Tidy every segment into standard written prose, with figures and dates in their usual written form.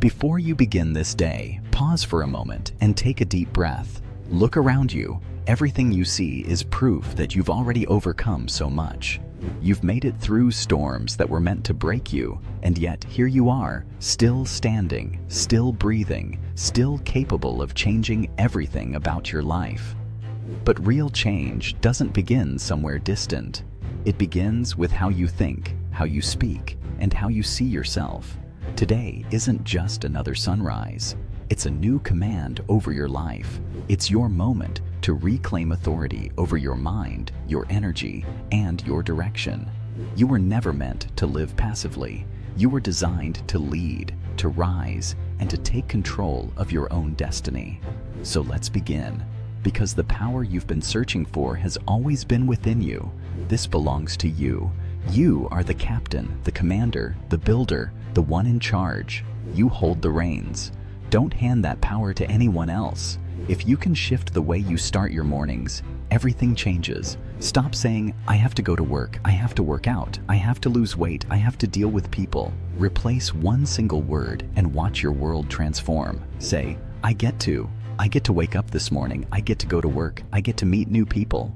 Before you begin this day, pause for a moment and take a deep breath. Look around you. Everything you see is proof that you've already overcome so much. You've made it through storms that were meant to break you, and yet here you are, still standing, still breathing, still capable of changing everything about your life. But real change doesn't begin somewhere distant. It begins with how you think, how you speak, and how you see yourself. Today isn't just another sunrise. It's a new command over your life. It's your moment to reclaim authority over your mind, your energy, and your direction. You were never meant to live passively. You were designed to lead, to rise, and to take control of your own destiny. So let's begin. Because the power you've been searching for has always been within you. This belongs to you. You are the captain, the commander, the builder, the one in charge. You hold the reins. Don't hand that power to anyone else. If you can shift the way you start your mornings, everything changes. Stop saying, I have to go to work, I have to work out, I have to lose weight, I have to deal with people. Replace one single word and watch your world transform. Say, I get to wake up this morning, I get to go to work, I get to meet new people.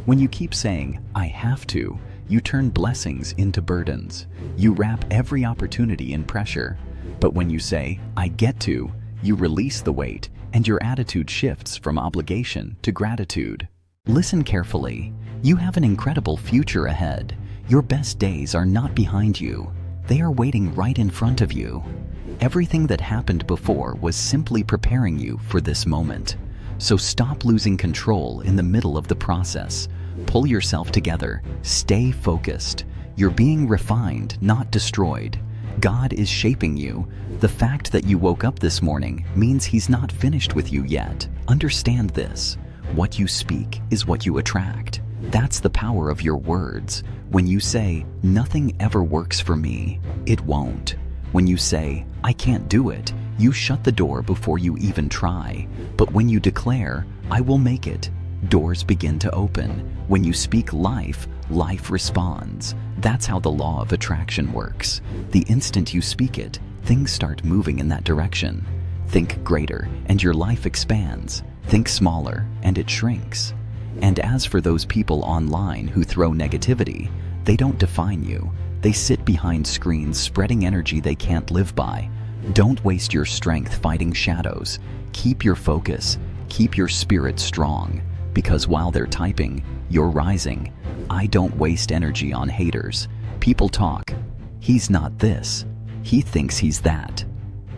When you keep saying, I have to, you turn blessings into burdens. You wrap every opportunity in pressure. But when you say, I get to, you release the weight, and your attitude shifts from obligation to gratitude. Listen carefully. You have an incredible future ahead. Your best days are not behind you. They are waiting right in front of you. Everything that happened before was simply preparing you for this moment. So stop losing control in the middle of the process. Pull yourself together. Stay focused. You're being refined, not destroyed. God is shaping you. The fact that you woke up this morning means He's not finished with you yet. Understand this. What you speak is what you attract. That's the power of your words. When you say, nothing ever works for me, it won't. When you say, I can't do it, you shut the door before you even try. But when you declare, I will make it, doors begin to open. When you speak life, life responds. That's how the law of attraction works. The instant you speak it, things start moving in that direction. Think greater, and your life expands. Think smaller, and it shrinks. And as for those people online who throw negativity, they don't define you. They sit behind screens spreading energy they can't live by. Don't waste your strength fighting shadows. Keep your focus. Keep your spirit strong. Because while they're typing, you're rising. I don't waste energy on haters. People talk. He's not this. He thinks he's that.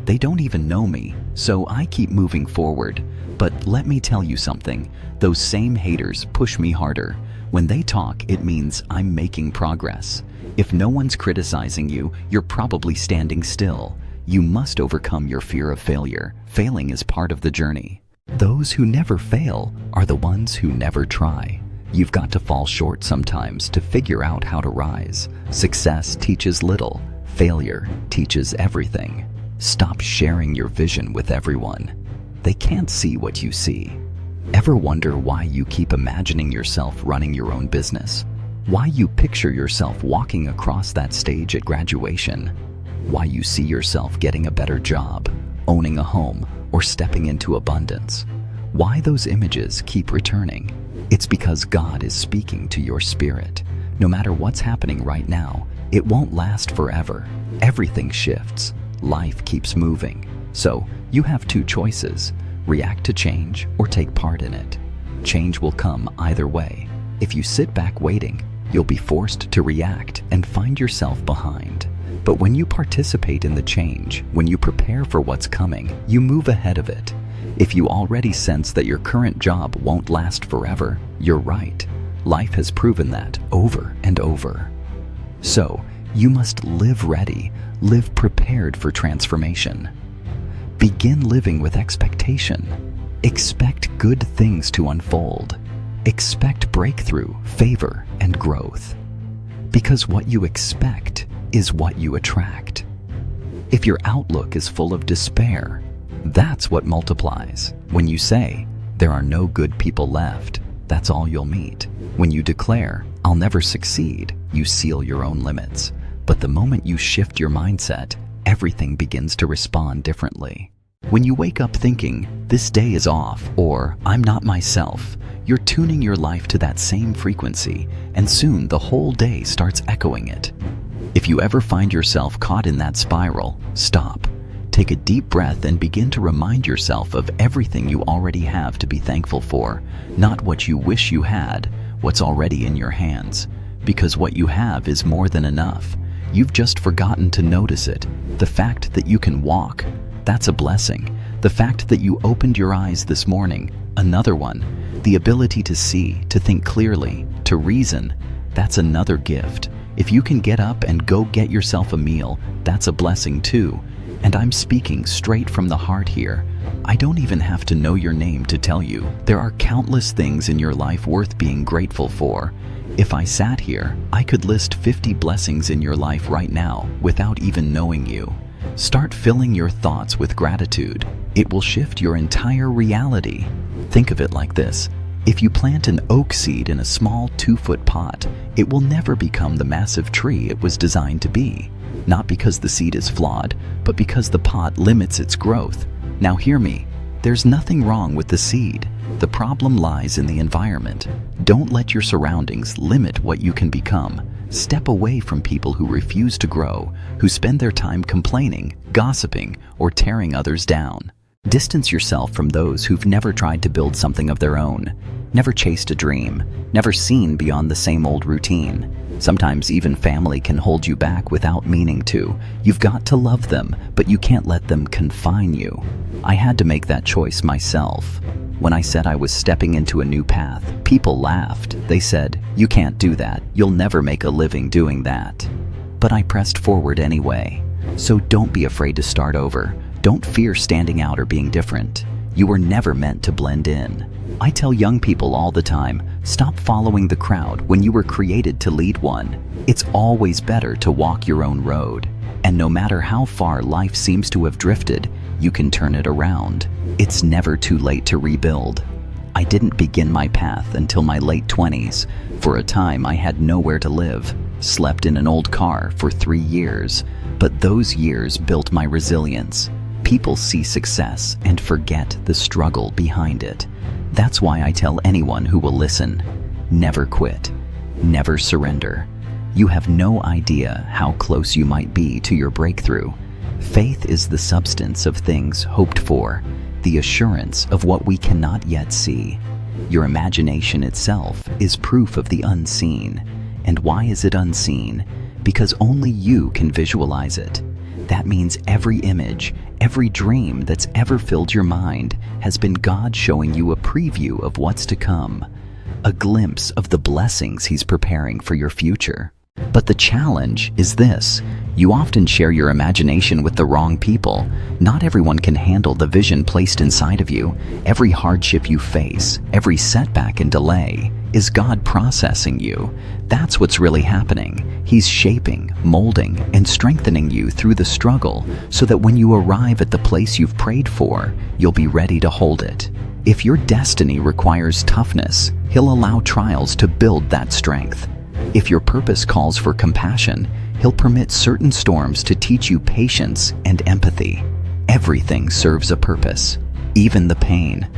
They don't even know me, so I keep moving forward. But let me tell you something. Those same haters push me harder. When they talk, it means I'm making progress. If no one's criticizing you, you're probably standing still. You must overcome your fear of failure. Failing is part of the journey. Those who never fail are the ones who never try. You've got to fall short sometimes to figure out how to rise. Success teaches little. Failure teaches everything. Stop sharing your vision with everyone. They can't see what you see. Ever wonder why you keep imagining yourself running your own business? Why you picture yourself walking across that stage at graduation? Why you see yourself getting a better job, owning a home, or stepping into abundance? Why those images keep returning? It's because God is speaking to your spirit. No matter what's happening right now, it won't last forever. Everything shifts. Life keeps moving. So, you have two choices: react to change or take part in it. Change will come either way. If you sit back waiting, you'll be forced to react and find yourself behind. But when you participate in the change, when you prepare for what's coming, you move ahead of it. If you already sense that your current job won't last forever, you're right. Life has proven that over and over. So, you must live ready, live prepared for transformation. Begin living with expectation. Expect good things to unfold. Expect breakthrough, favor, and growth. Because what you expect is what you attract. If your outlook is full of despair, that's what multiplies. When you say, there are no good people left, that's all you'll meet. When you declare, I'll never succeed, you seal your own limits. But the moment you shift your mindset, everything begins to respond differently. When you wake up thinking, "This day is off," or "I'm not myself," you're tuning your life to that same frequency, and soon the whole day starts echoing it. If you ever find yourself caught in that spiral, stop. Take a deep breath and begin to remind yourself of everything you already have to be thankful for, not what you wish you had, what's already in your hands. Because what you have is more than enough. You've just forgotten to notice it. The fact that you can walk, that's a blessing. The fact that you opened your eyes this morning, another one. The ability to see, to think clearly, to reason, that's another gift. If you can get up and go get yourself a meal, that's a blessing too. And I'm speaking straight from the heart here. I don't even have to know your name to tell you. There are countless things in your life worth being grateful for. If I sat here, I could list 50 blessings in your life right now without even knowing you. Start filling your thoughts with gratitude. It will shift your entire reality. Think of it like this. If you plant an oak seed in a small 2-foot pot, it will never become the massive tree it was designed to be. Not because the seed is flawed, but because the pot limits its growth. Now hear me. There's nothing wrong with the seed. The problem lies in the environment. Don't let your surroundings limit what you can become. Step away from people who refuse to grow, who spend their time complaining, gossiping, or tearing others down. Distance yourself from those who've never tried to build something of their own, never chased a dream, never seen beyond the same old routine. Sometimes even family can hold you back without meaning to. You've got to love them, but you can't let them confine you. I had to make that choice myself. When I said I was stepping into a new path, people laughed. They said, "You can't do that. You'll never make a living doing that." But I pressed forward anyway. So don't be afraid to start over. Don't fear standing out or being different. You were never meant to blend in. I tell young people all the time, stop following the crowd when you were created to lead one. It's always better to walk your own road. And no matter how far life seems to have drifted, you can turn it around. It's never too late to rebuild. I didn't begin my path until my late 20s. For a time, I had nowhere to live, slept in an old car for 3 years. But those years built my resilience. People see success and forget the struggle behind it. That's why I tell anyone who will listen, never quit, never surrender. You have no idea how close you might be to your breakthrough. Faith is the substance of things hoped for, the assurance of what we cannot yet see. Your imagination itself is proof of the unseen. And why is it unseen? Because only you can visualize it. That means every image, every dream that's ever filled your mind has been God showing you a preview of what's to come, a glimpse of the blessings He's preparing for your future. But the challenge is this: you often share your imagination with the wrong people. Not everyone can handle the vision placed inside of you. Every hardship you face, every setback and delay, is God processing you. That's what's really happening. He's shaping, molding, and strengthening you through the struggle so that when you arrive at the place you've prayed for, you'll be ready to hold it. If your destiny requires toughness, He'll allow trials to build that strength. If your purpose calls for compassion, He'll permit certain storms to teach you patience and empathy. Everything serves a purpose, even the pain.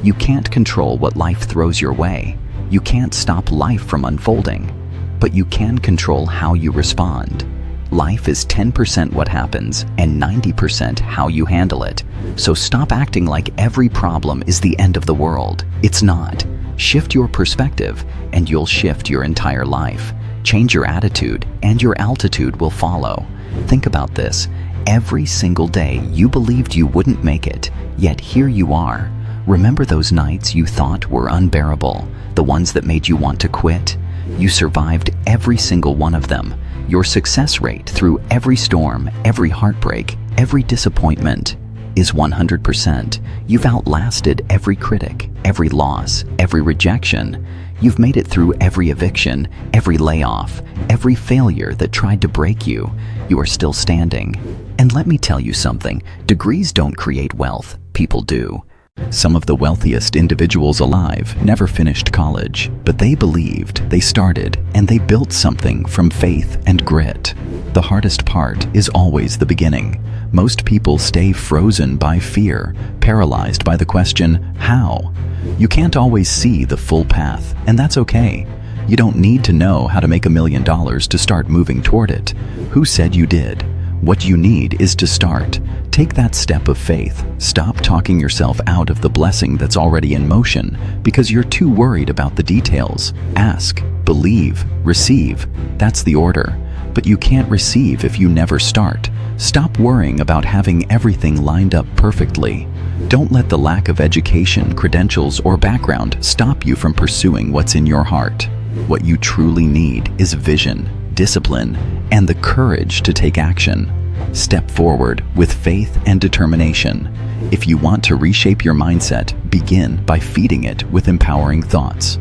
You can't control what life throws your way. You can't stop life from unfolding, but you can control how you respond. Life is 10% what happens and 90% how you handle it. So stop acting like every problem is the end of the world. It's not. Shift your perspective and you'll shift your entire life. Change your attitude and your altitude will follow. Think about this. Every single day you believed you wouldn't make it, yet here you are. Remember those nights you thought were unbearable, the ones that made you want to quit? You survived every single one of them. Your success rate through every storm, every heartbreak, every disappointment is 100%. You've outlasted every critic, every loss, every rejection. You've made it through every eviction, every layoff, every failure that tried to break you. You are still standing. And let me tell you something, degrees don't create wealth, people do. Some of the wealthiest individuals alive never finished college, but they believed, they started, and they built something from faith and grit. The hardest part is always the beginning. Most people stay frozen by fear, paralyzed by the question, how? You can't always see the full path, and that's okay. You don't need to know how to make $1 million to start moving toward it. Who said you did? What you need is to start. Take that step of faith. Stop talking yourself out of the blessing that's already in motion because you're too worried about the details. Ask, believe, receive. That's the order. But you can't receive if you never start. Stop worrying about having everything lined up perfectly. Don't let the lack of education, credentials, or background stop you from pursuing what's in your heart. What you truly need is vision, discipline, and the courage to take action. Step forward with faith and determination. If you want to reshape your mindset, begin by feeding it with empowering thoughts.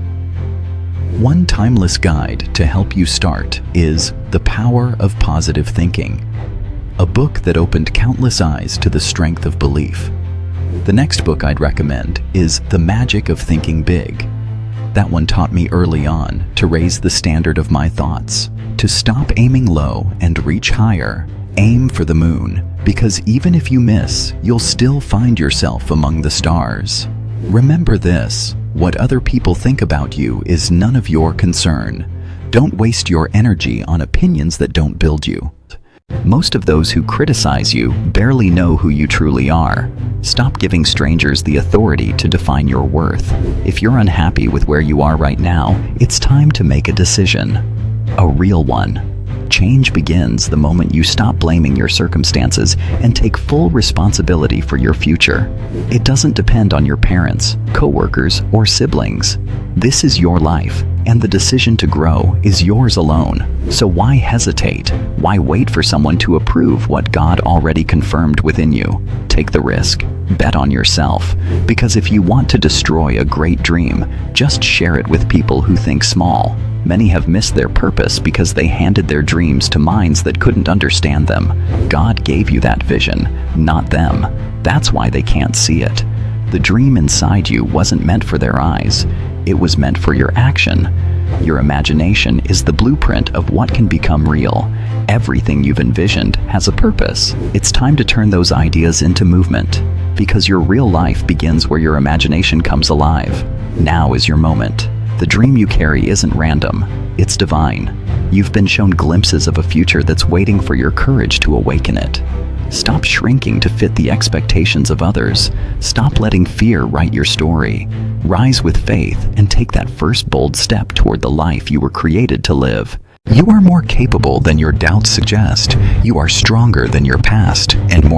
One timeless guide to help you start is The Power of Positive Thinking, a book that opened countless eyes to the strength of belief. The next book I'd recommend is The Magic of Thinking Big. That one taught me early on to raise the standard of my thoughts, to stop aiming low and reach higher. Aim for the moon, because even if you miss, you'll still find yourself among the stars. Remember this, what other people think about you is none of your concern. Don't waste your energy on opinions that don't build you. Most of those who criticize you barely know who you truly are. Stop giving strangers the authority to define your worth. If you're unhappy with where you are right now, it's time to make a decision. A real one. Change begins the moment you stop blaming your circumstances and take full responsibility for your future. It doesn't depend on your parents, coworkers, or siblings. This is your life, and the decision to grow is yours alone. So why hesitate? Why wait for someone to approve what God already confirmed within you? Take the risk. Bet on yourself. Because if you want to destroy a great dream, just share it with people who think small. Many have missed their purpose because they handed their dreams to minds that couldn't understand them. God gave you that vision, not them. That's why they can't see it. The dream inside you wasn't meant for their eyes. It was meant for your action. Your imagination is the blueprint of what can become real. Everything you've envisioned has a purpose. It's time to turn those ideas into movement, because your real life begins where your imagination comes alive. Now is your moment. The dream you carry isn't random, it's divine. You've been shown glimpses of a future that's waiting for your courage to awaken it. Stop shrinking to fit the expectations of others. Stop letting fear write your story. Rise with faith and take that first bold step toward the life you were created to live. You are more capable than your doubts suggest. You are stronger than your past and more